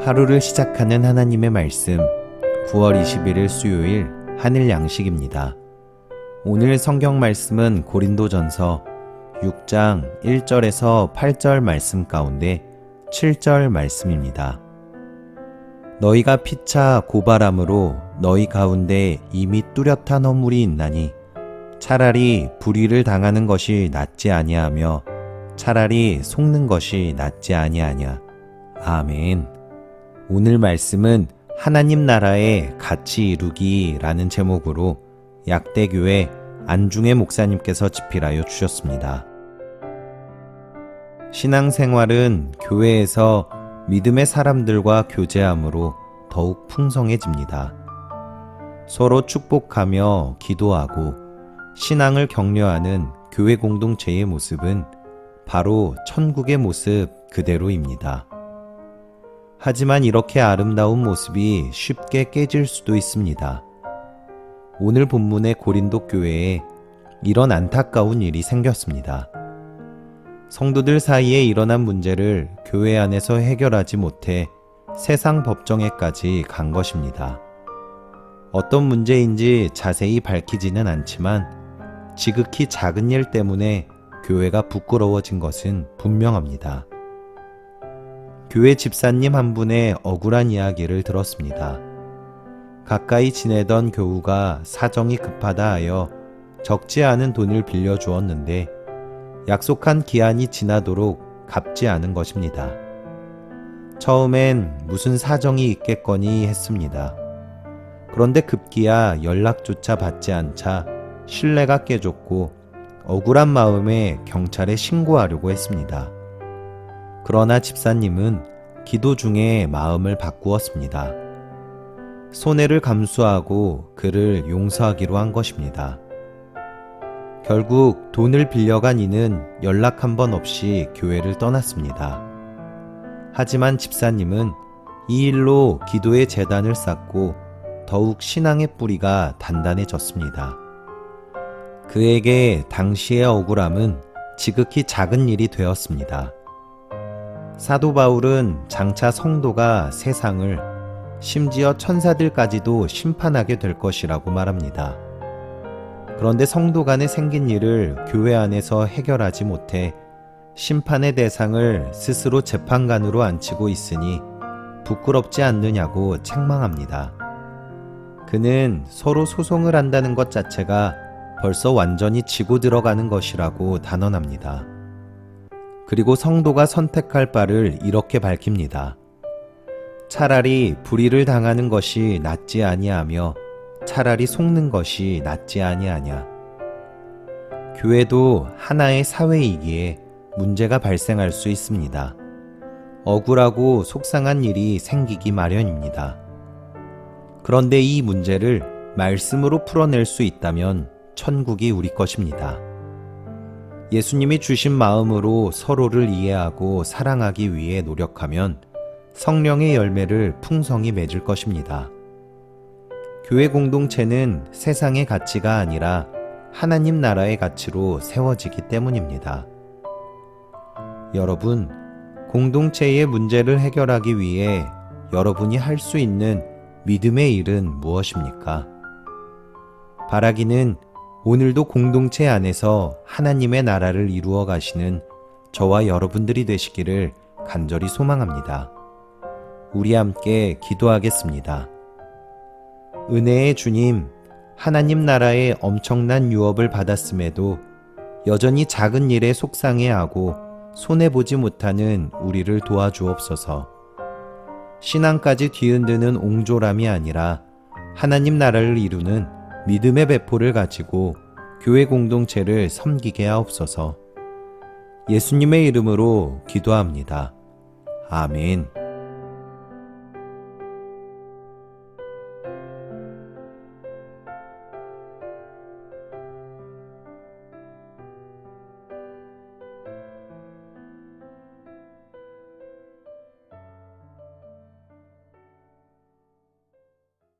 하루를 시작하는 하나님의 말씀 9월 21일 수요일 하늘 양식입니다. 오늘 성경 말씀은 고린도전서 6장 1절에서 8절 말씀 가운데 7절 말씀입니다. 너희가 피차 고발함으로 너희 가운데 이미 뚜렷한 허물이 있나니 차라리 불의를 당하는 것이 낫지 아니하며 차라리 속는 것이 낫지 아니하냐. 아멘. 오늘 말씀은 하나님 나라의 가치 이루기라는 제목으로 약대교회 안중회 목사님께서 집필하여 주셨습니다. 신앙생활은 교회에서 믿음의 사람들과 교제함으로 더욱 풍성해집니다. 서로 축복하며 기도하고 신앙을 격려하는 교회 공동체의 모습은 바로 천국의 모습 그대로입니다. 하지만 이렇게 아름다운 모습이 쉽게 깨질 수도 있습니다. 오늘 본문의 고린도 교회에 이런 안타까운 일이 생겼습니다. 성도들 사이에 일어난 문제를 교회 안에서 해결하지 못해 세상 법정에까지 간 것입니다. 어떤 문제인지 자세히 밝히지는 않지만 지극히 작은 일 때문에 교회가 부끄러워진 것은 분명합니다. 교회 집사님 한 분의 억울한 이야기를 들었습니다. 가까이 지내던 교우가 사정이 급하다 하여 적지 않은 돈을 빌려주었는데 약속한 기한이 지나도록 갚지 않은 것입니다. 처음엔 무슨 사정이 있겠거니 했습니다. 그런데 급기야 연락조차 받지 않자 신뢰가 깨졌고 억울한 마음에 경찰에 신고하려고 했습니다. 그러나 집사님은 기도 중에 마음을 바꾸었습니다. 손해를 감수하고 그를 용서하기로 한 것입니다. 결국 돈을 빌려간 이는 연락 한 번 없이 교회를 떠났습니다. 하지만 집사님은 이 일로 기도의 재단을 쌓고 더욱 신앙의 뿌리가 단단해졌습니다. 그에게 당시의 억울함은 지극히 작은 일이 되었습니다. 사도 바울은 장차 성도가 세상을 심지어 천사들까지도 심판하게 될 것이라고 말합니다. 그런데 성도 간에 생긴 일을 교회 안에서 해결하지 못해 심판의 대상을 스스로 재판관으로 앉히고 있으니 부끄럽지 않느냐고 책망합니다. 그는 서로 소송을 한다는 것 자체가 벌써 완전히 지고 들어가는 것이라고 단언합니다. 그리고 성도가 선택할 바를 이렇게 밝힙니다. 차라리 불의를 당하는 것이 낫지 아니하며 차라리 속는 것이 낫지 아니하냐. 교회도 하나의 사회이기에 문제가 발생할 수 있습니다. 억울하고 속상한 일이 생기기 마련입니다. 그런데 이 문제를 말씀으로 풀어낼 수 있다면 천국이 우리 것입니다. 예수님이 주신 마음으로 서로를 이해하고 사랑하기 위해 노력하면 성령의 열매를 풍성히 맺을 것입니다. 교회 공동체는 세상의 가치가 아니라 하나님 나라의 가치로 세워지기 때문입니다. 여러분, 공동체의 문제를 해결하기 위해 여러분이 할 수 있는 믿음의 일은 무엇입니까? 바라기는 오늘도 공동체 안에서 하나님의 나라를 이루어 가시는 저와 여러분들이 되시기를 간절히 소망합니다. 우리 함께 기도하겠습니다. 은혜의 주님, 하나님 나라의 엄청난 유업을 받았음에도 여전히 작은 일에 속상해하고 손해보지 못하는 우리를 도와주옵소서. 신앙까지 뒤흔드는 옹졸함이 아니라 하나님 나라를 이루는 믿음의 배포를 가지고 교회 공동체를 섬기게 하옵소서. 예수님의 이름으로 기도합니다. 아멘.